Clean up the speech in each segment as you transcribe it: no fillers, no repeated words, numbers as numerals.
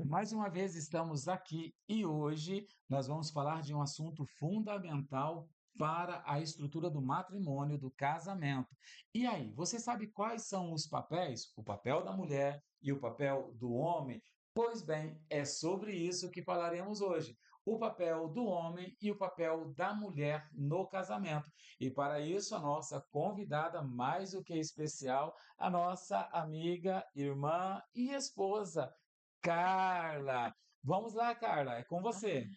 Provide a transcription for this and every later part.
Mais uma vez estamos aqui e hoje nós vamos falar de um assunto fundamental para a estrutura do matrimônio, do casamento. E aí, você sabe quais são os papéis? O papel da mulher e o papel do homem? Pois bem, é sobre isso que falaremos hoje. O papel do homem e o papel da mulher no casamento. E para isso, a nossa convidada mais do que especial, a nossa amiga, irmã e esposa, Carla. Vamos lá, Carla, é com você.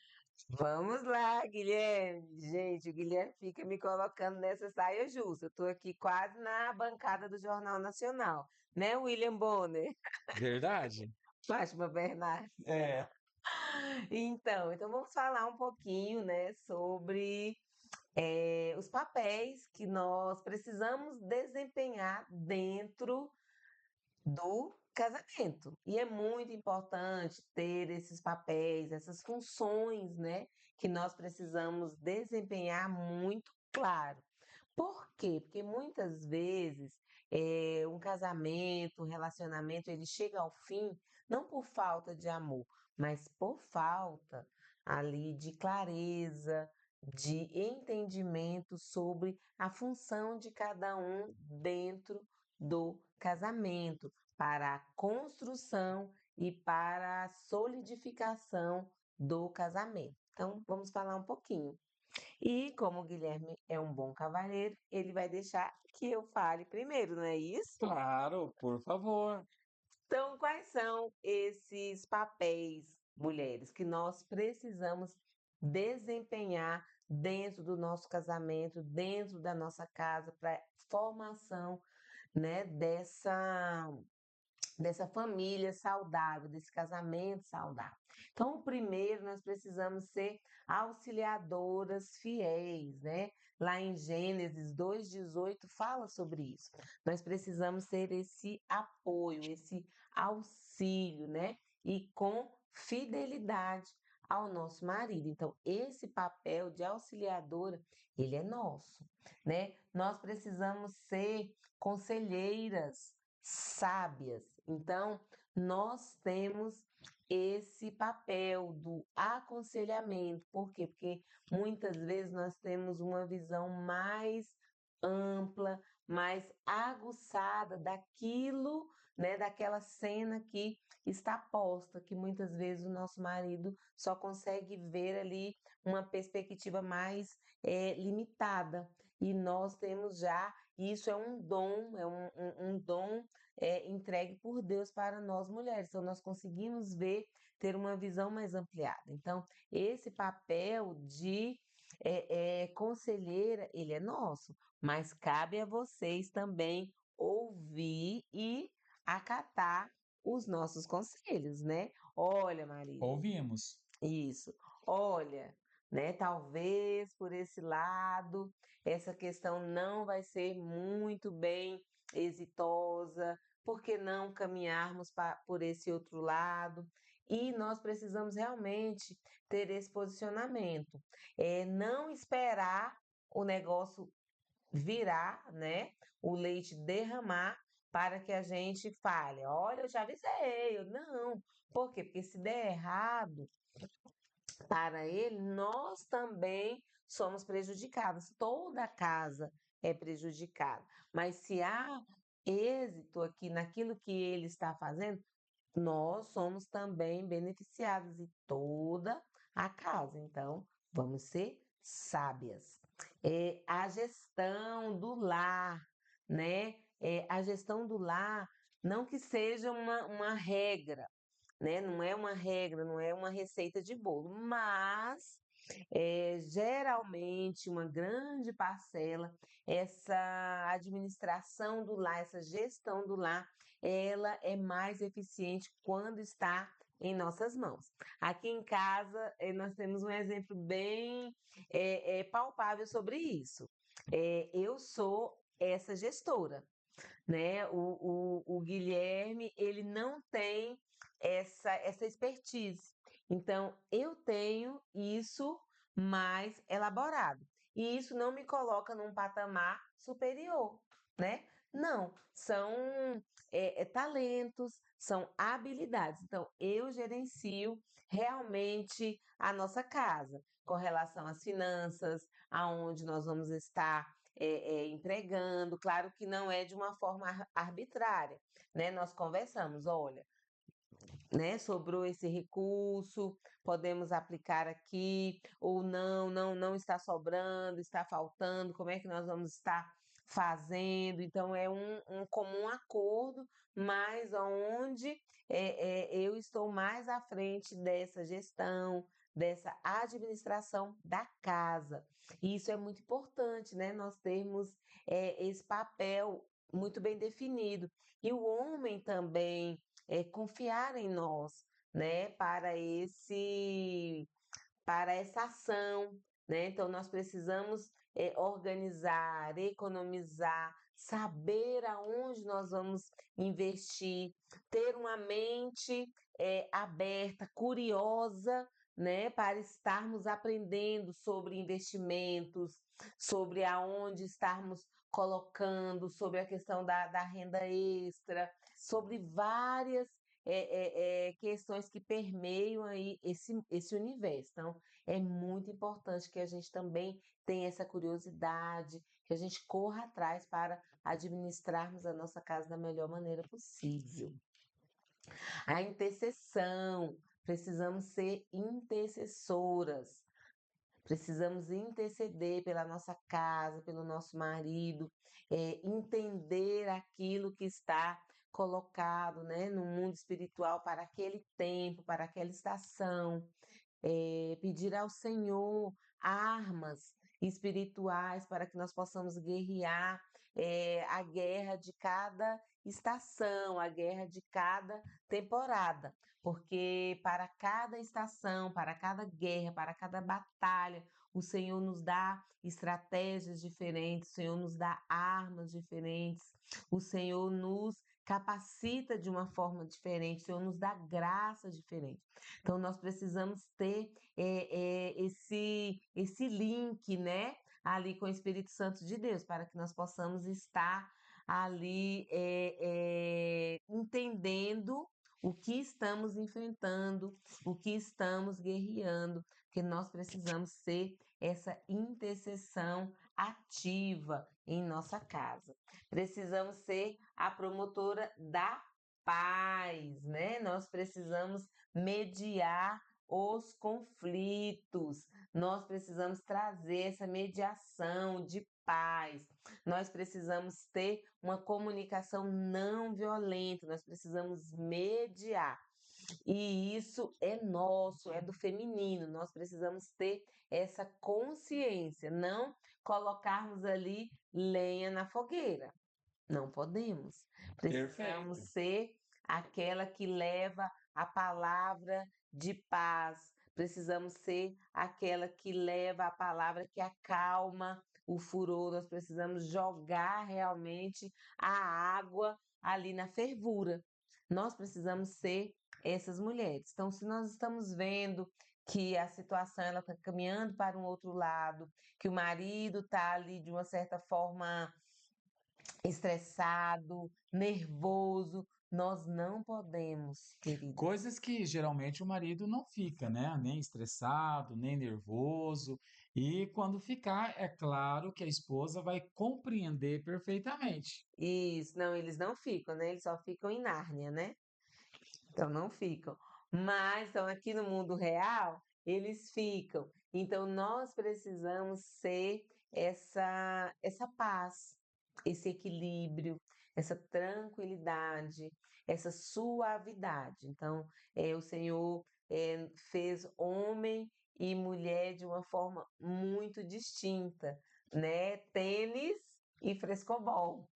Vamos lá, Guilherme. Gente, o Guilherme fica me colocando nessa saia justa. Eu tô aqui quase na bancada do Jornal Nacional, né, William Bonner? Verdade? Fátima Bernardes. É. Então vamos falar um pouquinho, né, sobre os papéis que nós precisamos desempenhar dentro do casamento. E é muito importante ter esses papéis, essas funções, né, que nós precisamos desempenhar muito claro. Por quê? Porque muitas vezes um casamento, um relacionamento, ele chega ao fim não por falta de amor, mas por falta ali de clareza, de entendimento sobre a função de cada um dentro do casamento, para a construção e para a solidificação do casamento. Então, vamos falar um pouquinho. E como o Guilherme é um bom cavalheiro, ele vai deixar que eu fale primeiro, não é isso? Claro, por favor. Então, quais são esses papéis, mulheres, que nós precisamos desempenhar dentro do nosso casamento, dentro da nossa casa, para formação, né, dessa família saudável, desse casamento saudável. Então, o primeiro, nós precisamos ser auxiliadoras fiéis, né? Lá em Gênesis 2:18 fala sobre isso. Nós precisamos ser esse apoio, esse auxílio, né? E com fidelidade ao nosso marido. Então, esse papel de auxiliadora, ele é nosso, né? Nós precisamos ser conselheiras sábias. Então, nós temos esse papel do aconselhamento. Por quê? Porque muitas vezes nós temos uma visão mais ampla, mais aguçada daquilo, né, daquela cena que está posta, que muitas vezes o nosso marido só consegue ver ali uma perspectiva mais limitada. E nós temos já, isso é um dom, um dom entregue por Deus para nós mulheres. Então, nós conseguimos ver, ter uma visão mais ampliada. Então, esse papel de conselheira, ele é nosso, mas cabe a vocês também ouvir e acatar os nossos conselhos, né? Olha, marido, Ouvimos. isso. Olha, né, talvez por esse lado, essa questão não vai ser muito bem exitosa, por que não caminharmos por esse outro lado? E nós precisamos realmente ter esse posicionamento. Não esperar o negócio virar, né? O leite derramar para que a gente fale, olha, eu já avisei, eu não. Por quê? Porque se der errado, para ele, nós também somos prejudicados. Toda a casa é prejudicada. Mas se há êxito aqui naquilo que ele está fazendo, nós somos também beneficiados e toda a casa. Então, vamos ser sábias. A gestão do lar, né? A gestão do lar, não que seja uma regra, né? Não é uma regra, não é uma receita de bolo, mas geralmente uma grande parcela, essa administração do lar, essa gestão do lar, ela é mais eficiente quando está em nossas mãos. Aqui em casa, nós temos um exemplo bem palpável sobre isso. Eu sou essa gestora, né? O Guilherme, ele não tem essa expertise. Então, eu tenho isso mais elaborado. E isso não me coloca num patamar superior, né? Não, são talentos, são habilidades. Então, eu gerencio realmente a nossa casa com relação às finanças, aonde nós vamos estar empregando. Claro que não é de uma forma arbitrária, né? Nós conversamos, olha, né, sobrou esse recurso, podemos aplicar aqui, ou não está sobrando, está faltando, como é que nós vamos estar fazendo? Então, é um comum acordo, mas onde eu estou mais à frente dessa gestão, dessa administração da casa. E isso é muito importante, né? Nós termos esse papel muito bem definido. E o homem também confiar em nós, né, para essa ação, né? Então nós precisamos organizar, economizar, saber aonde nós vamos investir, ter uma mente aberta, curiosa, né, para estarmos aprendendo sobre investimentos, sobre aonde estarmos colocando, sobre a questão da renda extra, sobre várias questões que permeiam aí esse universo. Então, é muito importante que a gente também tenha essa curiosidade, que a gente corra atrás para administrarmos a nossa casa da melhor maneira possível. A intercessão, precisamos ser intercessoras. Precisamos interceder pela nossa casa, pelo nosso marido, entender aquilo que está colocado, né, no mundo espiritual para aquele tempo, para aquela estação, pedir ao Senhor armas espirituais para que nós possamos guerrear a guerra de cada estação, a guerra de cada temporada, porque para cada estação, para cada guerra, para cada batalha, o Senhor nos dá estratégias diferentes, o Senhor nos dá armas diferentes, o Senhor nos capacita de uma forma diferente, o Senhor nos dá graça diferente. Então, nós precisamos ter esse link, né, ali com o Espírito Santo de Deus, para que nós possamos estar ali entendendo o que estamos enfrentando, o que estamos guerreando, porque nós precisamos ser essa intercessão ativa em nossa casa. Precisamos ser a promotora da paz, né? Nós precisamos mediar os conflitos. Nós precisamos trazer essa mediação de paz. Nós precisamos ter uma comunicação não violenta, nós precisamos mediar. E isso é nosso, é do feminino. Nós precisamos ter essa consciência, não colocarmos ali lenha na fogueira. Não podemos. Precisamos Perfeito. ser aquela que leva a palavra de paz. Precisamos ser aquela que leva a palavra que acalma o furor. Nós precisamos jogar realmente a água ali na fervura. Nós precisamos ser essas mulheres. Então, se nós estamos vendo que a situação ela está caminhando para um outro lado, que o marido está ali de uma certa forma estressado, nervoso, nós não podemos, querida. Coisas que geralmente o marido não fica, né? Nem estressado, nem nervoso. E quando ficar, é claro que a esposa vai compreender perfeitamente. Isso, não, eles não ficam, né? Eles só ficam em Nárnia, né? Então não ficam. Mas então aqui no mundo real, eles ficam. Então nós precisamos ser essa paz, esse equilíbrio, essa tranquilidade, essa suavidade. Então, o Senhor fez homem e mulher de uma forma muito distinta, né? Tênis e frescobol.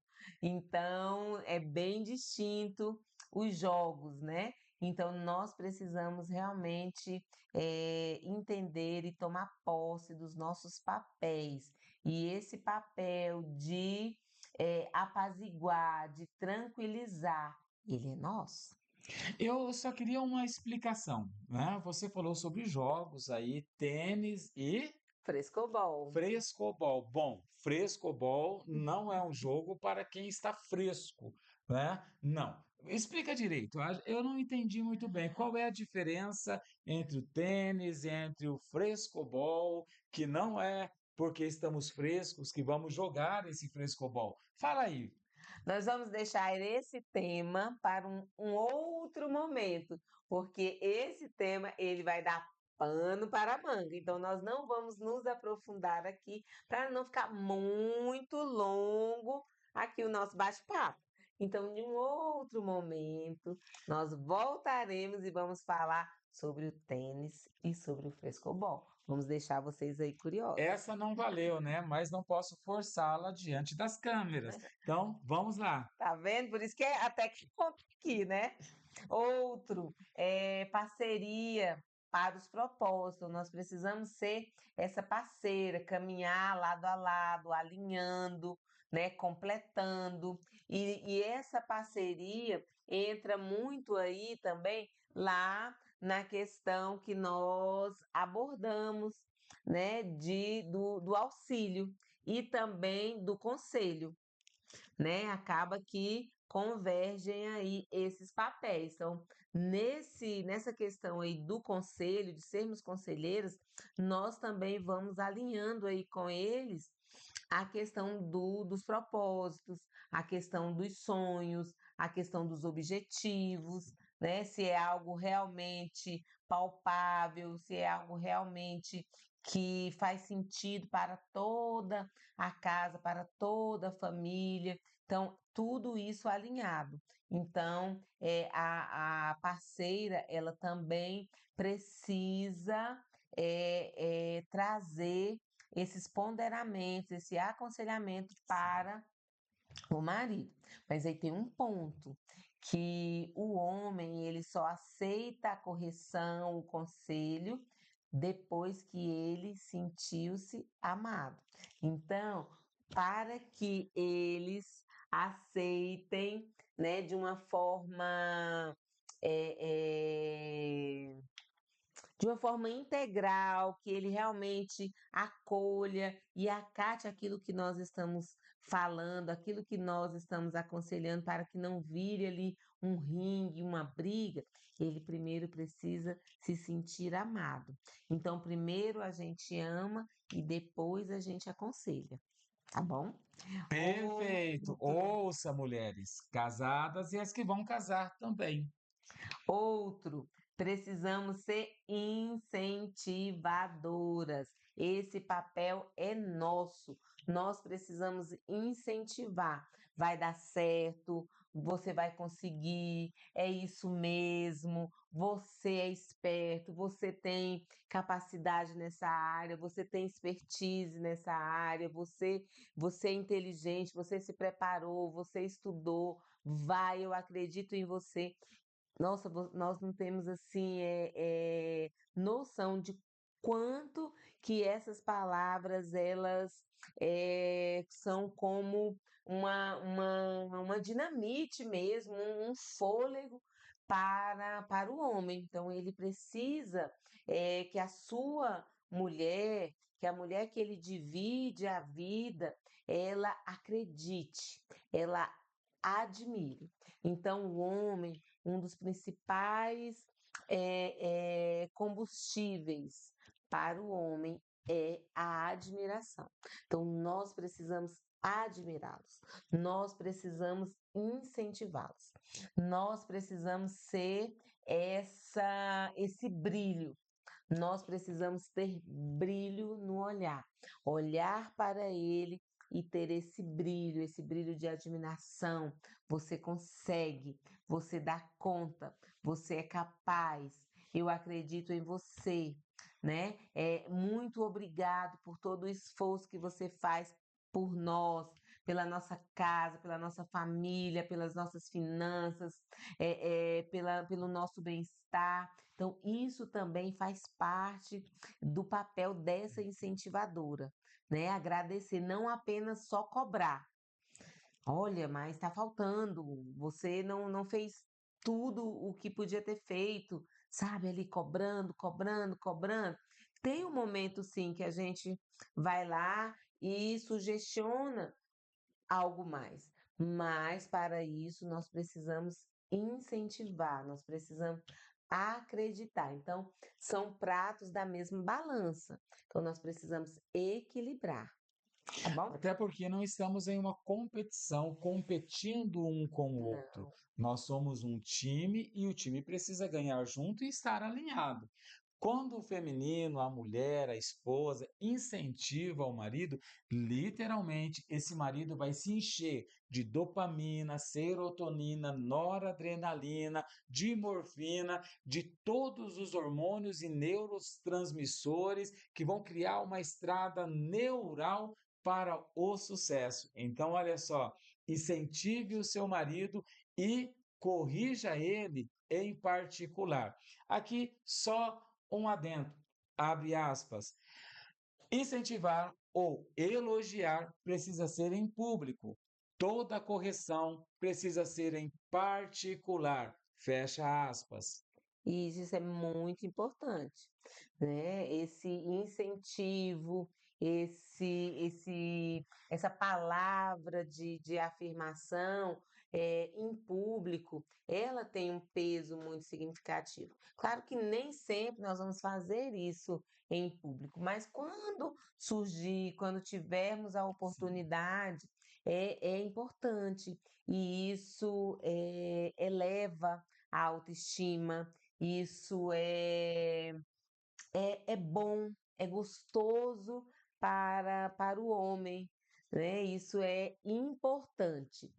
Então, é bem distinto os jogos, né? Então, nós precisamos realmente entender e tomar posse dos nossos papéis. E esse papel de apaziguar, de tranquilizar, ele é nosso. Eu só queria uma explicação, né? Você falou sobre jogos aí, tênis e Frescobol. frescobol. Bom, frescobol não é um jogo para quem está fresco, né? Não. Explica direito. Eu não entendi muito bem. Qual é a diferença entre o tênis, entre o frescobol, que não é porque estamos frescos que vamos jogar esse frescobol? Fala aí. Nós vamos deixar esse tema para um outro momento, porque esse tema ele vai dar pano para a manga. Então nós não vamos nos aprofundar aqui para não ficar muito longo aqui o nosso bate-papo. Então, em um outro momento, nós voltaremos e vamos falar sobre o tênis e sobre o frescobol. Vamos deixar vocês aí curiosos. Essa não valeu, né? Mas não posso forçá-la diante das câmeras. Então, vamos lá. Tá vendo? Por isso que é até que conta aqui, né? Outro, parceria para os propósitos. Nós precisamos ser essa parceira, caminhar lado a lado, alinhando, né, completando. E essa parceria entra muito aí também lá na questão que nós abordamos, né, do auxílio e também do conselho, né? Acaba que convergem aí esses papéis. Então, nessa questão aí do conselho, de sermos conselheiros, nós também vamos alinhando aí com eles a questão dos propósitos, a questão dos sonhos, a questão dos objetivos, né? Se é algo realmente palpável, se é algo realmente que faz sentido para toda a casa, para toda a família. Então, tudo isso alinhado. Então, a parceira, ela também precisa trazer esses ponderamentos, esse aconselhamento para o marido. Mas aí tem um ponto que o homem ele só aceita a correção, o conselho depois que ele sentiu-se amado. Então, para que eles aceitem, né, de uma forma é, é, de uma forma integral, que ele realmente acolha e acate aquilo que nós estamos falando, aquilo que nós estamos aconselhando, para que não vire ali um ringue, uma briga. Ele primeiro precisa se sentir amado. Então, primeiro a gente ama e depois a gente aconselha, tá bom? Perfeito. Outro Ouça, mulheres casadas e as que vão casar também. Outro, precisamos ser incentivadoras. Esse papel é nosso. Nós precisamos incentivar. Vai dar certo, você vai conseguir, é isso mesmo. Você é esperto, você tem capacidade nessa área, você tem expertise nessa área, você é inteligente, você se preparou, você estudou. Vai, eu acredito em você. Nossa, nós não temos assim noção de quanto que essas palavras elas são como uma dinamite mesmo, um fôlego para o homem. Então ele precisa que a sua mulher, que a mulher que ele divide a vida, ela acredite, ela admire. Então o homem um dos principais combustíveis para o homem é a admiração. Então, nós precisamos admirá-los, nós precisamos incentivá-los, nós precisamos ser esse brilho. Nós precisamos ter brilho no olhar, olhar para ele e ter esse brilho de admiração. Você consegue, você dá conta, você é capaz. Eu acredito em você, né? Muito obrigado por todo o esforço que você faz por nós, pela nossa casa, pela nossa família, pelas nossas finanças, pelo nosso bem-estar. Então, isso também faz parte do papel dessa incentivadora, né? Agradecer, não apenas só cobrar. Olha, mas está faltando, você não fez tudo o que podia ter feito, sabe? Ali cobrando, cobrando, cobrando. Tem um momento, sim, que a gente vai lá e sugestiona algo mais. mas para isso nós precisamos incentivar, nós precisamos acreditar. Então, são pratos da mesma balança. Então, nós precisamos equilibrar, tá bom? Até porque não estamos em uma competição, competindo um com o outro. Não. Nós somos um time e o time precisa ganhar junto e estar alinhado. Quando o feminino, a mulher, a esposa, incentiva o marido, literalmente esse marido vai se encher de dopamina, serotonina, noradrenalina, de morfina, de todos os hormônios e neurotransmissores que vão criar uma estrada neural para o sucesso. Então, olha só, incentive o seu marido e corrija ele em particular. Aqui só um adendo, abre aspas. Incentivar ou elogiar precisa ser em público. Toda correção precisa ser em particular. Fecha aspas. E isso é muito importante, né? Esse incentivo, essa palavra de afirmação em público, ela tem um peso muito significativo. Claro que nem sempre nós vamos fazer isso em público, mas quando surgir, quando tivermos a Sim. oportunidade, é importante e isso eleva a autoestima, isso é bom, é gostoso para o homem, né? Isso é importante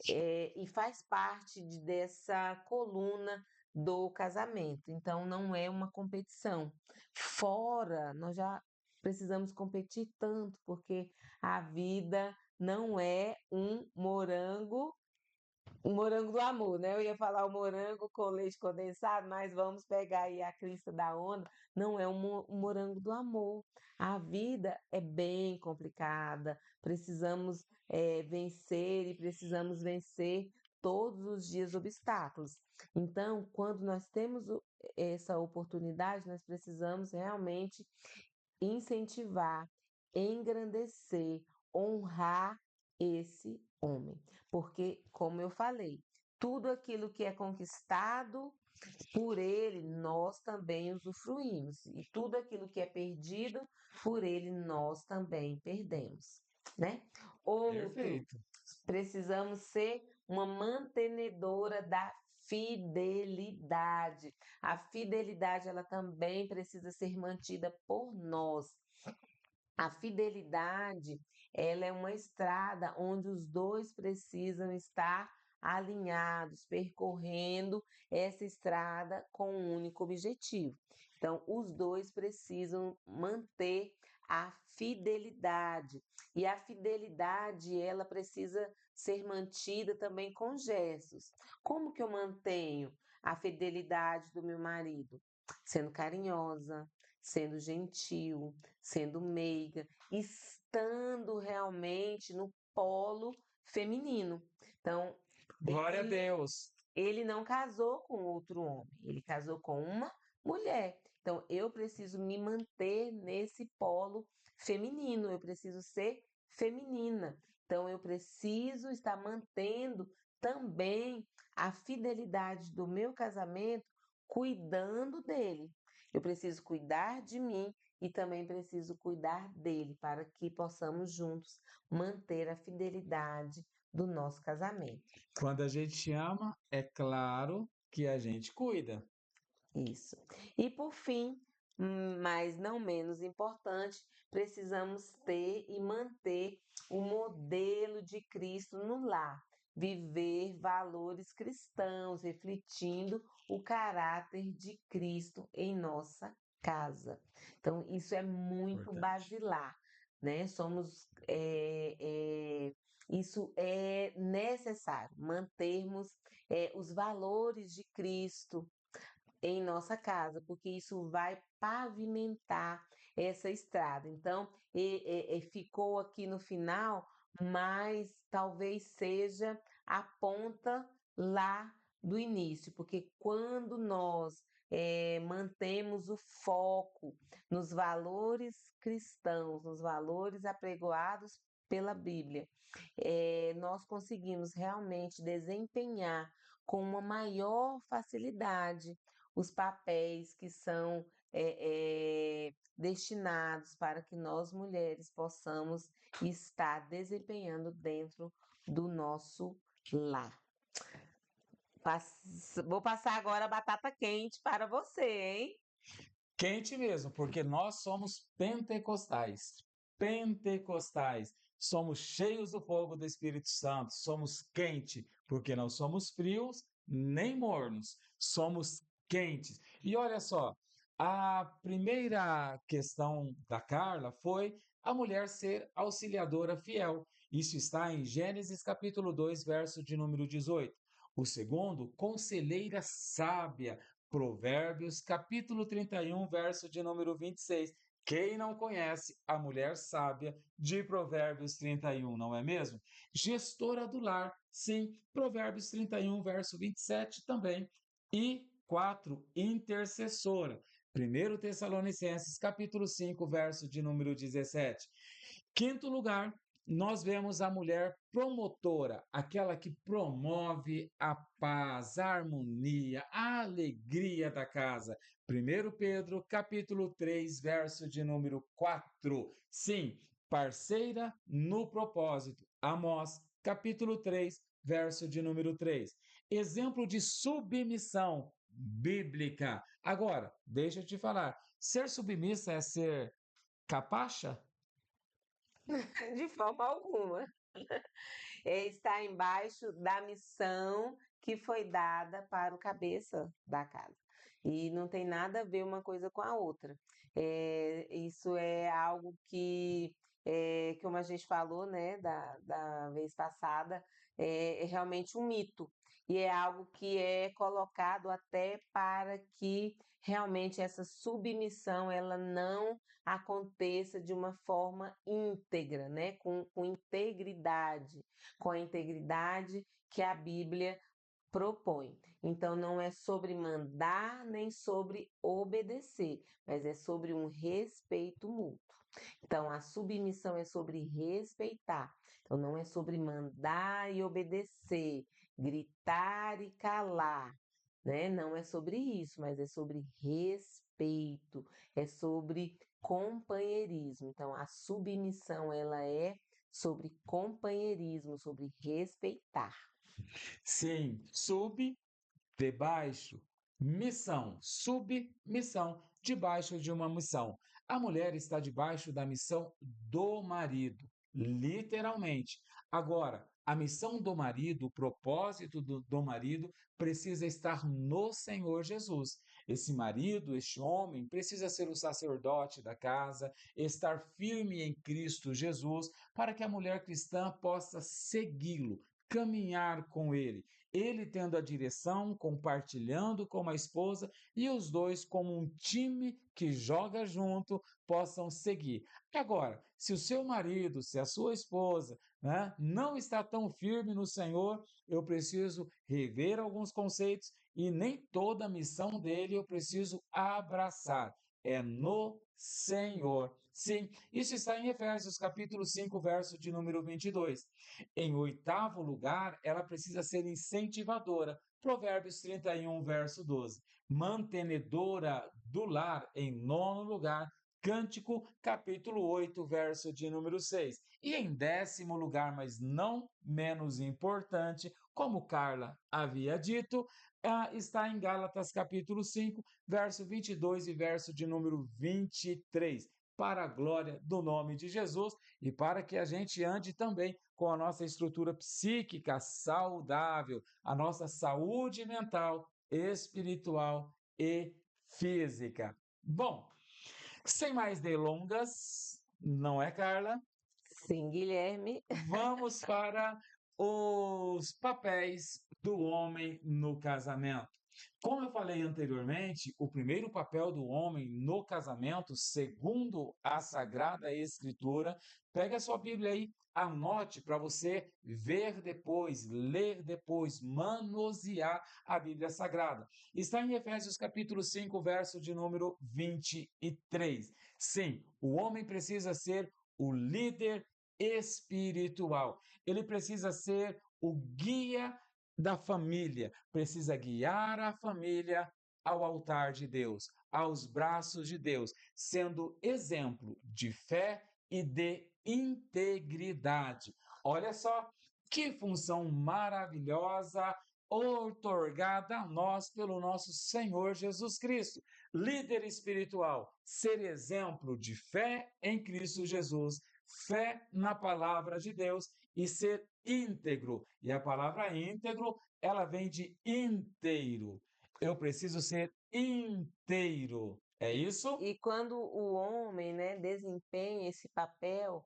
e faz parte dessa coluna do casamento. Então, não é uma competição. Fora, nós já precisamos competir tanto, porque a vida não é um morango do amor, né? Eu ia falar o morango com leite condensado, mas vamos pegar aí a crista da onda. Não é um morango do amor. A vida é bem complicada. Precisamos vencer e precisamos vencer todos os dias obstáculos. Então, quando nós temos essa oportunidade, nós precisamos realmente incentivar, engrandecer, honrar esse homem. Porque, como eu falei, tudo aquilo que é conquistado por ele, nós também usufruímos. E tudo aquilo que é perdido, por ele, nós também perdemos. Né? Outro, Perfeito. precisamos ser uma mantenedora da fidelidade. A fidelidade ela também precisa ser mantida por nós. A fidelidade, ela é uma estrada onde os dois precisam estar alinhados, percorrendo essa estrada com um único objetivo. Então, os dois precisam manter a fidelidade. E a fidelidade, ela precisa ser mantida também com gestos. Como que eu mantenho a fidelidade do meu marido? Sendo carinhosa, sendo gentil, sendo meiga, estando realmente no polo feminino. Então, Glória a ele, Deus. ele não casou com outro homem, ele casou com uma mulher. Então, eu preciso me manter nesse polo feminino, eu preciso ser feminina. Então, eu preciso estar mantendo também a fidelidade do meu casamento, cuidando dele. Eu preciso cuidar de mim e também preciso cuidar dele para que possamos juntos manter a fidelidade do nosso casamento. Quando a gente ama, é claro que a gente cuida. Isso. E por fim, mas não menos importante, precisamos ter e manter o modelo de Cristo no lar, viver valores cristãos, refletindo o caráter de Cristo em nossa casa. Então, isso é muito Importante. basilar, né? Isso é necessário, mantermos os valores de Cristo em nossa casa, porque isso vai pavimentar essa estrada. Então, ficou aqui no final, mas talvez seja a ponta lá do início, porque quando nós mantemos o foco nos valores cristãos, nos valores apregoados pela Bíblia, nós conseguimos realmente desempenhar com uma maior facilidade os papéis que são destinados para que nós mulheres possamos estar desempenhando dentro do nosso lar. Vou passar agora a batata quente para você, hein? Quente mesmo, porque nós somos pentecostais. Pentecostais. Somos cheios do fogo do Espírito Santo. Somos quente, porque não somos frios nem mornos. Somos quentes. E olha só, a primeira questão da Carla foi a mulher ser auxiliadora fiel. Isso está em Gênesis capítulo 2, verso de número 18. O segundo, conselheira sábia. Provérbios, capítulo 31, verso de número 26. Quem não conhece a mulher sábia de Provérbios 31, não é mesmo? Gestora do lar, sim, Provérbios 31, verso 27 também. E 4, intercessora. 1 Tessalonicenses, capítulo 5, verso de número 17. Quinto lugar, nós vemos a mulher promotora, aquela que promove a paz, a harmonia, a alegria da casa. 1 Pedro, capítulo 3, verso de número 4. Sim, parceira no propósito. Amós, capítulo 3, verso de número 3. Exemplo de submissão bíblica. Agora, deixa eu te falar, ser submissa é ser capacha? De forma alguma. Está embaixo da missão que foi dada para o cabeça da casa. E não tem nada a ver uma coisa com a outra. Isso é algo que, como a gente falou, né, da vez passada, é realmente um mito. E é algo que é colocado até para que realmente essa submissão ela não aconteça de uma forma íntegra, né, com integridade, com a integridade que a Bíblia propõe. Então, não é sobre mandar nem sobre obedecer, mas é sobre um respeito mútuo. Então, a submissão é sobre respeitar. Então, não é sobre mandar e obedecer, gritar e calar, né? Não é sobre isso, mas é sobre respeito, é sobre companheirismo. Então, a submissão ela é sobre companheirismo, sobre respeitar. Sim, sub, debaixo, missão, submissão, debaixo de uma missão. A mulher está debaixo da missão do marido, literalmente. Agora, a missão do marido, o propósito do marido, precisa estar no Senhor Jesus. Esse marido, este homem, precisa ser o sacerdote da casa, estar firme em Cristo Jesus, para que a mulher cristã possa segui-lo, caminhar com ele. Ele tendo a direção, compartilhando com a esposa e os dois, como um time que joga junto, possam seguir. Agora, se o seu marido, se a sua esposa, né, não está tão firme no Senhor, eu preciso rever alguns conceitos e nem toda a missão dele eu preciso abraçar. É no Senhor. Sim, isso está em Efésios capítulo 5, verso de número 22. Em oitavo lugar, ela precisa ser incentivadora. Provérbios 31, verso 12. Mantenedora do lar, em nono lugar. Cântico, capítulo 8, verso de número 6. E em décimo lugar, mas não menos importante, como Carla havia dito, está em Gálatas, capítulo 5, verso 22 e verso de número 23. Para a glória do nome de Jesus e para que a gente ande também com a nossa estrutura psíquica saudável, a nossa saúde mental, espiritual e física. Bom, sem mais delongas, não é, Carla? Sim, Guilherme. Vamos para os papéis do homem no casamento. Como eu falei anteriormente, o primeiro papel do homem no casamento, segundo a Sagrada Escritura, pega a sua Bíblia aí, anote para você ver depois, ler depois, manusear a Bíblia Sagrada. Está em Efésios capítulo 5, verso de número 23. Sim, o homem precisa ser o líder espiritual. Ele precisa ser o guia da família, precisa guiar a família ao altar de Deus, aos braços de Deus, sendo exemplo de fé e de integridade. Olha só que função maravilhosa outorgada a nós pelo nosso Senhor Jesus Cristo. Líder espiritual, ser exemplo de fé em Cristo Jesus, fé na palavra de Deus e ser íntegro. E a palavra íntegro, ela vem de inteiro. Eu preciso ser inteiro. É isso? E quando o homem, né, desempenha esse papel,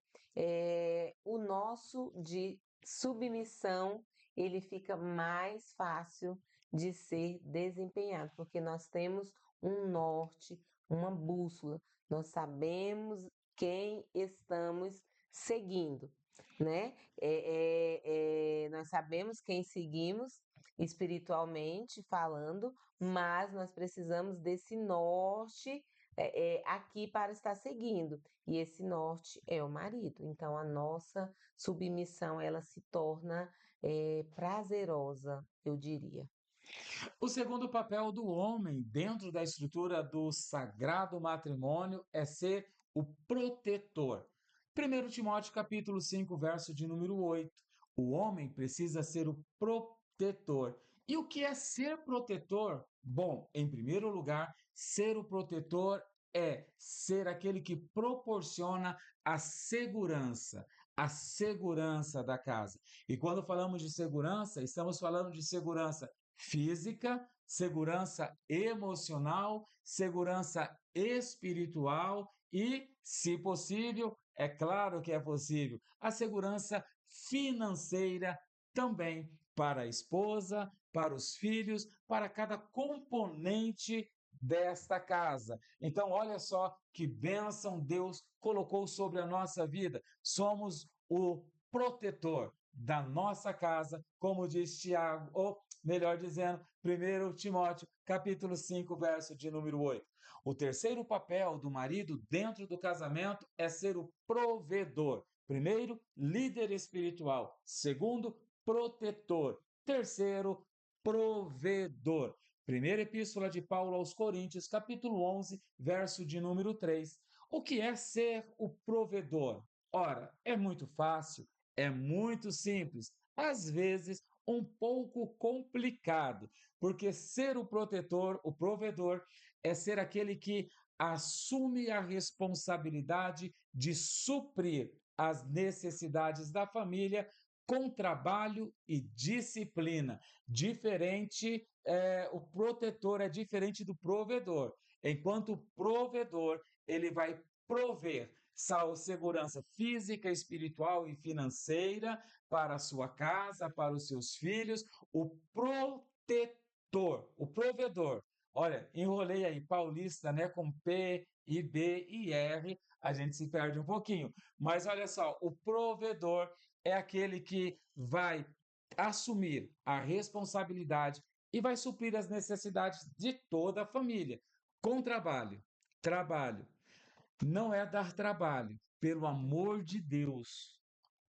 o nosso de submissão, ele fica mais fácil de ser desempenhado, porque nós temos um norte, uma bússola, nós sabemos quem estamos seguindo, né? Nós sabemos quem seguimos espiritualmente falando, mas nós precisamos desse norte aqui para estar seguindo. E esse norte é o marido. Então, a nossa submissão, ela se torna prazerosa, eu diria. O segundo papel do homem dentro da estrutura do sagrado matrimônio é ser o protetor. 1 Timóteo capítulo 5, verso de número 8. O homem precisa ser o protetor. E o que é ser protetor? Bom, em primeiro lugar, ser o protetor é ser aquele que proporciona a segurança da casa. E quando falamos de segurança, estamos falando de segurança física, segurança emocional, segurança espiritual e, se possível, é claro que é possível, a segurança financeira também para a esposa, para os filhos, para cada componente desta casa. Então, olha só que bênção Deus colocou sobre a nossa vida. Somos o protetor da nossa casa, como diz Tiago, ou melhor dizendo, 1 Timóteo, capítulo 5, verso de número 8. O terceiro papel do marido dentro do casamento é ser o provedor. Primeiro, líder espiritual. Segundo, protetor. Terceiro, provedor. Primeira epístola de Paulo aos Coríntios, capítulo 11, verso de número 3. O que é ser o provedor? Ora, é muito fácil, é muito simples, às vezes um pouco complicado, porque ser o protetor, o provedor, é ser aquele que assume a responsabilidade de suprir as necessidades da família com trabalho e disciplina. Diferente, o protetor é diferente do provedor. Enquanto o provedor, ele vai prover segurança física, espiritual e financeira para a sua casa, para os seus filhos. O protetor, o provedor. Olha, enrolei aí paulista, né, com P, I, B e R, a gente se perde um pouquinho. Mas olha só, o provedor é aquele que vai assumir a responsabilidade e vai suprir as necessidades de toda a família com trabalho. Trabalho não é dar trabalho, pelo amor de Deus.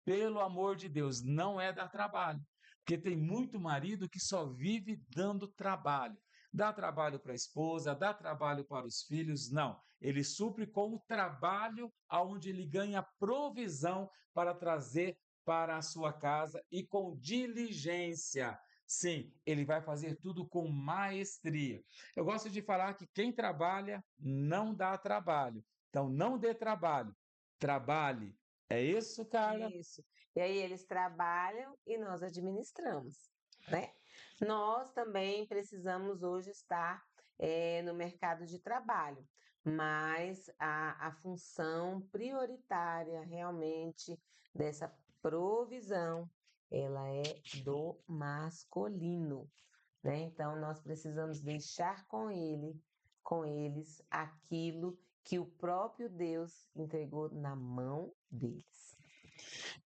Pelo amor de Deus, não é dar trabalho. Porque tem muito marido que só vive dando trabalho. Dá trabalho para a esposa, dá trabalho para os filhos, não. Ele supre com o trabalho aonde ele ganha provisão para trazer para a sua casa e com diligência. Sim, ele vai fazer tudo com maestria. Eu gosto de falar que quem trabalha não dá trabalho. Então, não dê trabalho, trabalhe. É isso, cara? Isso. E aí eles trabalham e nós administramos, né? Nós também precisamos hoje estar no mercado de trabalho, mas a função prioritária realmente dessa provisão, ela é do masculino, né? Então nós precisamos deixar com eles aquilo que o próprio Deus entregou na mão deles.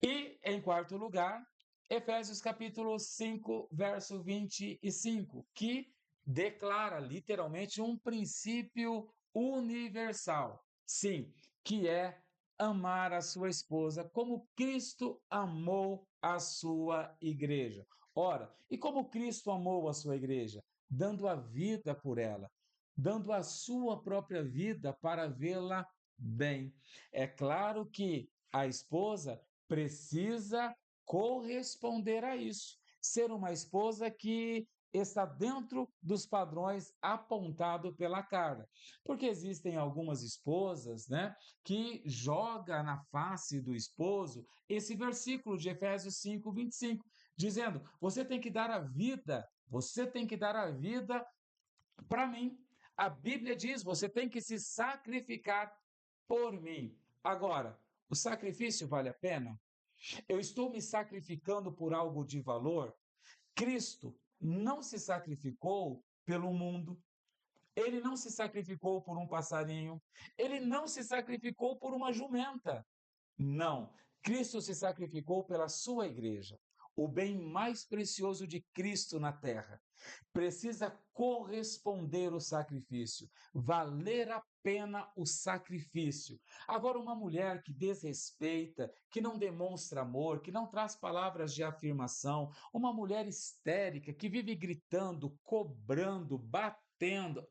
E, em quarto lugar, Efésios capítulo 5, verso 25, que declara literalmente um princípio universal. Sim, que é amar a sua esposa como Cristo amou a sua igreja. Ora, e como Cristo amou a sua igreja? Dando a vida por ela, dando a sua própria vida para vê-la bem. É claro que a esposa precisa corresponder a isso, ser uma esposa que está dentro dos padrões apontados pela carta. Porque existem algumas esposas, né, que joga na face do esposo esse versículo de Efésios 5:25, dizendo: você tem que dar a vida, você tem que dar a vida para mim. A Bíblia diz: você tem que se sacrificar por mim. Agora, o sacrifício vale a pena? Eu estou me sacrificando por algo de valor? Cristo não se sacrificou pelo mundo, ele não se sacrificou por um passarinho, ele não se sacrificou por uma jumenta. Não, Cristo se sacrificou pela sua igreja, o bem mais precioso de Cristo na terra. Precisa corresponder o sacrifício, valer a pena o sacrifício. Agora, uma mulher que desrespeita, que não demonstra amor, que não traz palavras de afirmação, uma mulher histérica que vive gritando, cobrando, batendo,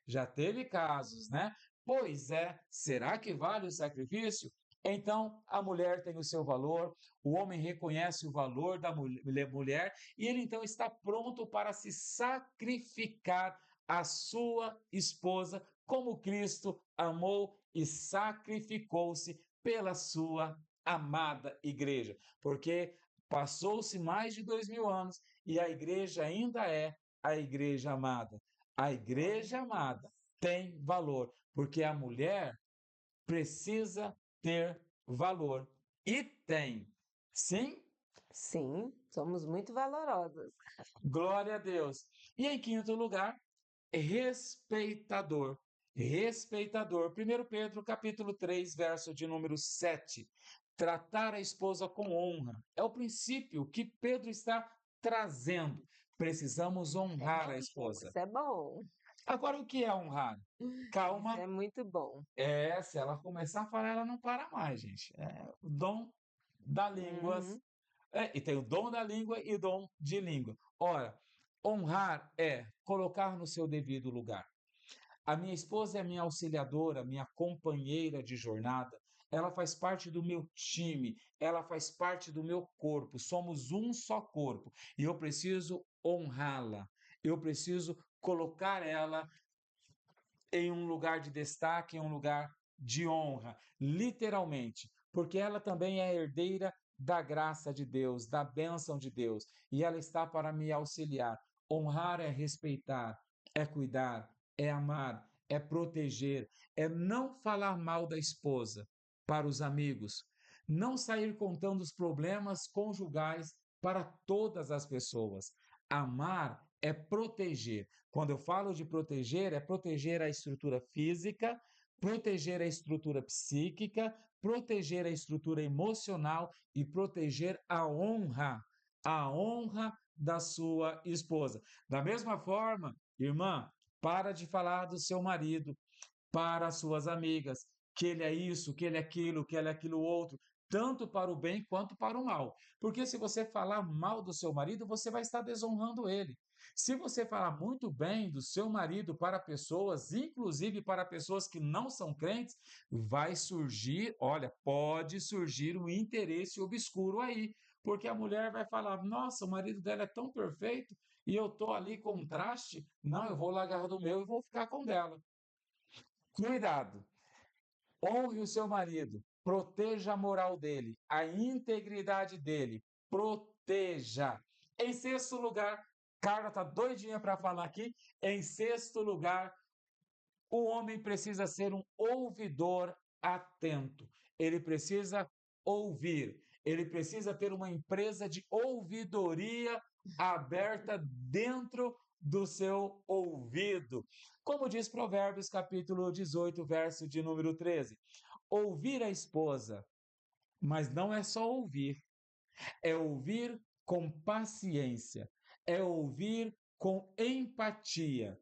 já teve casos, né? Pois é, será que vale o sacrifício? Então, a mulher tem o seu valor, o homem reconhece o valor da mulher e ele então está pronto para se sacrificar a sua esposa, como Cristo amou e sacrificou-se pela sua amada igreja. Porque passou-se mais de 2000 anos e a igreja ainda é a igreja amada. A igreja amada tem valor, porque a mulher precisa ter valor. E tem. Sim? Sim, somos muito valorosas. Glória a Deus. E em quinto lugar, respeitador. Respeitador. 1 Pedro, capítulo 3, verso de número 7. Tratar a esposa com honra. É o princípio que Pedro está trazendo. Precisamos honrar a esposa. Isso é bom. Agora, o que é honrar? Isso Calma. é muito bom. Se ela começar a falar, ela não para mais, gente. É o dom da língua. Uhum. E tem o dom da língua e o dom de língua. Ora, honrar é colocar no seu devido lugar. A minha esposa é minha auxiliadora, minha companheira de jornada. Ela faz parte do meu time, ela faz parte do meu corpo. Somos um só corpo e eu preciso honrá-la. Eu preciso colocar ela em um lugar de destaque, em um lugar de honra, literalmente, porque ela também é herdeira da graça de Deus, da bênção de Deus, e ela está para me auxiliar. Honrar é respeitar, é cuidar, é amar, é proteger, é não falar mal da esposa para os amigos, não sair contando os problemas conjugais para todas as pessoas. Amar é proteger. Quando eu falo de proteger, é proteger a estrutura física, proteger a estrutura psíquica, proteger a estrutura emocional e proteger a honra da sua esposa. Da mesma forma, irmã, para de falar do seu marido para as suas amigas, que ele é isso, que ele é aquilo, que ele é aquilo outro, tanto para o bem quanto para o mal. Porque se você falar mal do seu marido, você vai estar desonrando ele. Se você falar muito bem do seu marido para pessoas, inclusive para pessoas que não são crentes, vai surgir, olha, pode surgir um interesse obscuro aí, porque a mulher vai falar: nossa, o marido dela é tão perfeito e eu estou ali com um traste, não, eu vou largar do meu e vou ficar com dela. Cuidado, honre o seu marido, proteja a moral dele, a integridade dele, proteja. Em sexto lugar, Carla está doidinha para falar aqui. Em sexto lugar, o homem precisa ser um ouvidor atento. Ele precisa ouvir. Ele precisa ter uma empresa de ouvidoria aberta dentro do seu ouvido. Como diz Provérbios, capítulo 18, verso de número 13. Ouvir a esposa, mas não é só ouvir, é ouvir com paciência, é ouvir com empatia.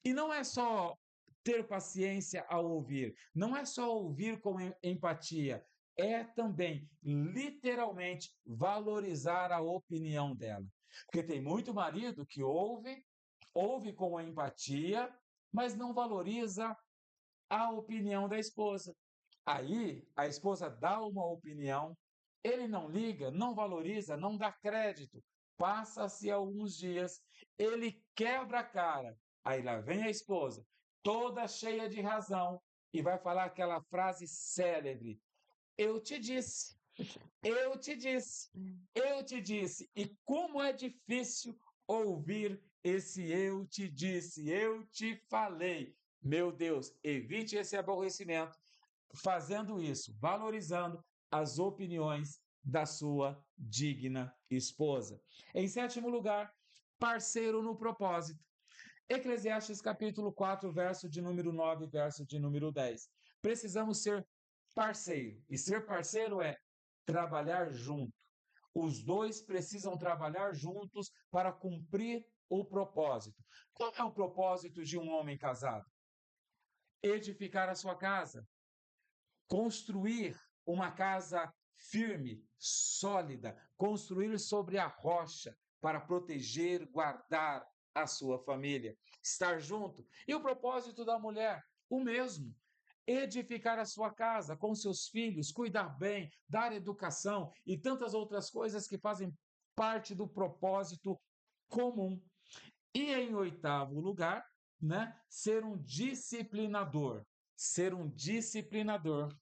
E não é só ter paciência ao ouvir. Não é só ouvir com empatia, é também, literalmente, valorizar a opinião dela. Porque tem muito marido que ouve com empatia, mas não valoriza a opinião da esposa. Aí, a esposa dá uma opinião, ele não liga, não valoriza, não dá crédito. Passa-se alguns dias, ele quebra a cara. Aí lá vem a esposa, toda cheia de razão, e vai falar aquela frase célebre: Eu te disse, eu te disse, eu te disse. E como é difícil ouvir esse eu te disse, eu te falei. Meu Deus, evite esse aborrecimento fazendo isso, valorizando as opiniões da sua digna esposa. Em sétimo lugar, parceiro no propósito. Eclesiastes capítulo 4, verso de número 9, verso de número 10. Precisamos ser parceiro. E ser parceiro é trabalhar junto. Os dois precisam trabalhar juntos para cumprir o propósito. Qual é o propósito de um homem casado? Edificar a sua casa, construir uma casa firme, sólida, construir sobre a rocha para proteger, guardar a sua família, estar junto. E o propósito da mulher? O mesmo. Edificar a sua casa com seus filhos, cuidar bem, dar educação e tantas outras coisas que fazem parte do propósito comum. E em oitavo lugar, né, ser um disciplinador. Ser um disciplinador.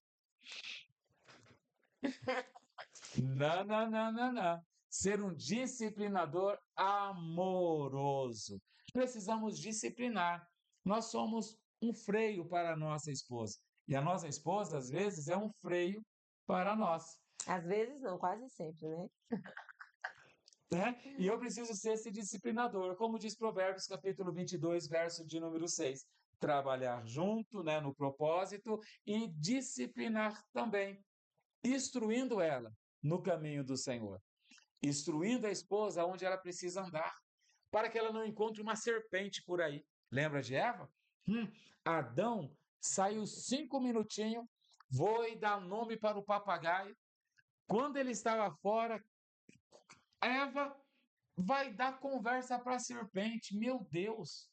Não, não, não, não, não. Ser um disciplinador amoroso. Precisamos disciplinar. Nós somos um freio para a nossa esposa. E a nossa esposa, às vezes, é um freio para nós. Às vezes não, quase sempre, né? Né? E eu preciso ser esse disciplinador, como diz Provérbios capítulo 22, verso de número 6. Trabalhar junto, né, no propósito e disciplinar também, instruindo ela no caminho do Senhor, instruindo a esposa onde ela precisa andar, para que ela não encontre uma serpente por aí. Lembra de Eva? Adão saiu 5 minutinhos, vou dar nome para o papagaio. Quando ele estava fora, Eva vai dar conversa para a serpente. Meu Deus!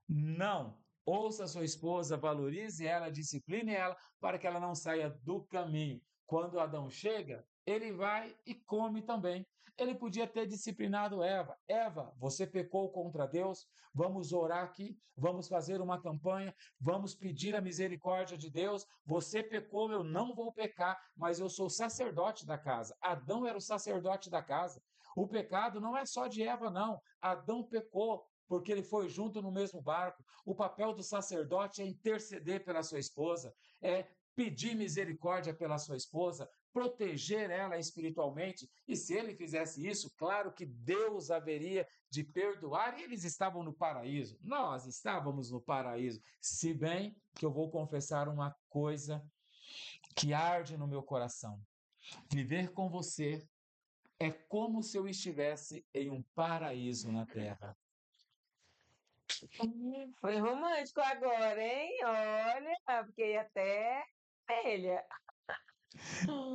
Não. Ouça sua esposa, valorize ela, discipline ela, para que ela não saia do caminho. Quando Adão chega, ele vai e come também. Ele podia ter disciplinado Eva. Eva, você pecou contra Deus, vamos orar aqui, vamos fazer uma campanha, vamos pedir a misericórdia de Deus. Você pecou, eu não vou pecar, mas eu sou sacerdote da casa. Adão era o sacerdote da casa. O pecado não é só de Eva, não. Adão pecou, porque ele foi junto no mesmo barco. O papel do sacerdote é interceder pela sua esposa, é pedir misericórdia pela sua esposa, proteger ela espiritualmente. E se ele fizesse isso, claro que Deus haveria de perdoar e eles estavam no paraíso. Nós estávamos no paraíso. Se bem que eu vou confessar uma coisa que arde no meu coração. Viver com você é como se eu estivesse em um paraíso na terra. Foi romântico agora, hein? Olha, fiquei até velha.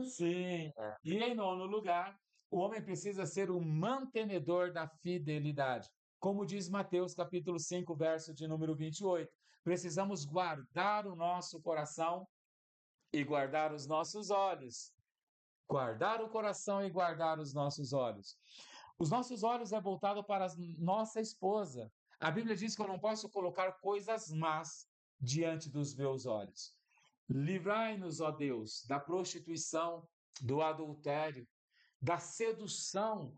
Sim. E em nono lugar, o homem precisa ser o mantenedor da fidelidade. Como diz Mateus capítulo 5, verso de número 28. Precisamos guardar o nosso coração e guardar os nossos olhos. Guardar o coração e guardar os nossos olhos. Os nossos olhos é voltado para a nossa esposa. A Bíblia diz que eu não posso colocar coisas más diante dos meus olhos. Livrai-nos, ó Deus, da prostituição, do adultério, da sedução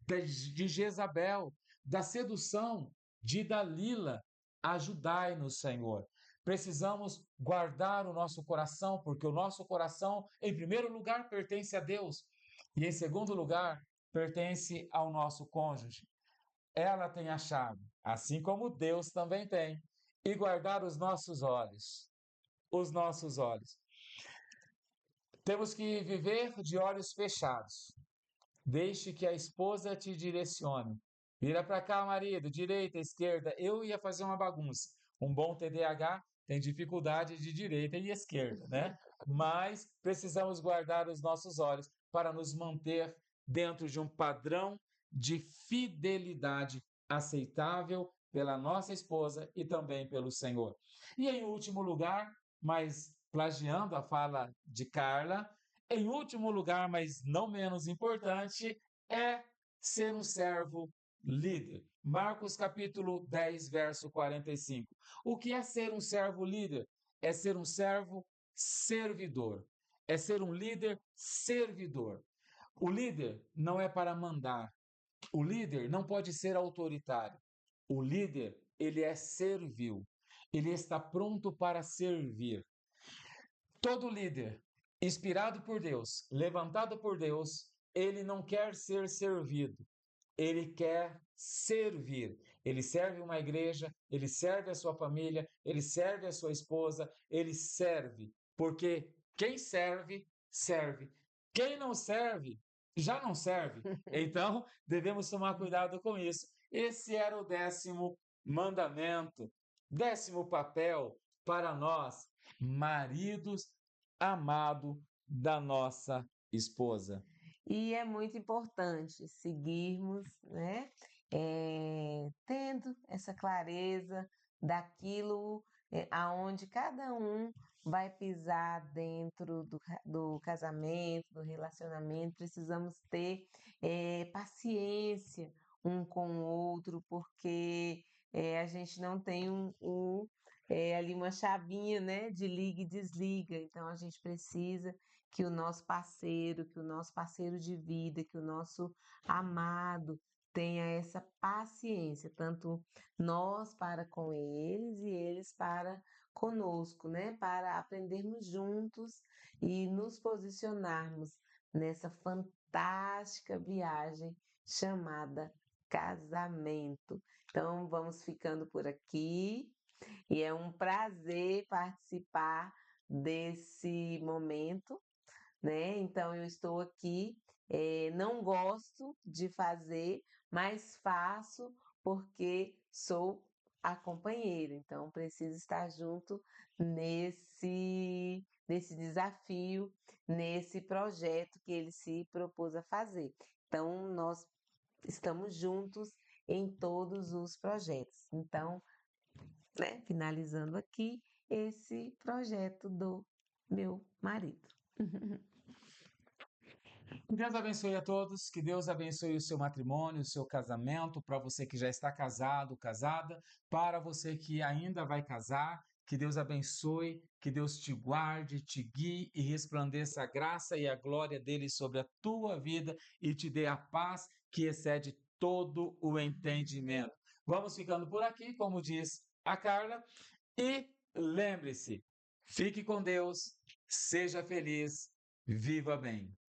de Jezabel, da sedução de Dalila. Ajudai-nos, Senhor. Precisamos guardar o nosso coração, porque o nosso coração, em primeiro lugar, pertence a Deus, e em segundo lugar, pertence ao nosso cônjuge. Ela tem a chave, assim como Deus também tem, e guardar os nossos olhos. Os nossos olhos. Temos que viver de olhos fechados. Deixe que a esposa te direcione. Vira para cá, marido, direita, esquerda. Eu ia fazer uma bagunça. Um bom TDAH tem dificuldade de direita e esquerda, né? Mas precisamos guardar os nossos olhos para nos manter dentro de um padrão de fidelidade aceitável pela nossa esposa e também pelo Senhor. E em último lugar, mas plagiando a fala de Carla, em último lugar, mas não menos importante, é ser um servo líder. Marcos capítulo 10, verso 45. O que é ser um servo líder? É ser um servo servidor. É ser um líder servidor. O líder não é para mandar. O líder não pode ser autoritário. O líder, ele é servil. Ele está pronto para servir. Todo líder, inspirado por Deus, levantado por Deus, ele não quer ser servido, ele quer servir. Ele serve uma igreja, ele serve a sua família, ele serve a sua esposa, ele serve, porque quem serve, serve. Quem não serve, já não serve. Então, devemos tomar cuidado com isso. Esse era o 10º mandamento, 10º papel para nós, maridos amados da nossa esposa. E é muito importante seguirmos, né, tendo essa clareza daquilo, aonde cada um vai pisar dentro do casamento, do relacionamento. Precisamos ter paciência um com o outro, porque a gente não tem ali uma chavinha, né, de liga e desliga. Então a gente precisa que o nosso parceiro de vida, que o nosso amado tenha essa paciência, tanto nós para com eles e eles para conosco, né? Para aprendermos juntos e nos posicionarmos nessa fantástica viagem chamada casamento. Então, vamos ficando por aqui e é um prazer participar desse momento, né? Então eu estou aqui, não gosto de fazer, mas faço porque sou a companheira, então preciso estar junto nesse desafio, nesse projeto que ele se propôs a fazer. Então nós estamos juntos em todos os projetos. Então, né, finalizando aqui esse projeto do meu marido. Que Deus abençoe a todos, que Deus abençoe o seu matrimônio, o seu casamento, para você que já está casado, casada, para você que ainda vai casar, que Deus abençoe, que Deus te guarde, te guie e resplandeça a graça e a glória dele sobre a tua vida e te dê a paz que excede todo o entendimento. Vamos ficando por aqui, como diz a Carla, e lembre-se, fique com Deus, seja feliz, viva bem.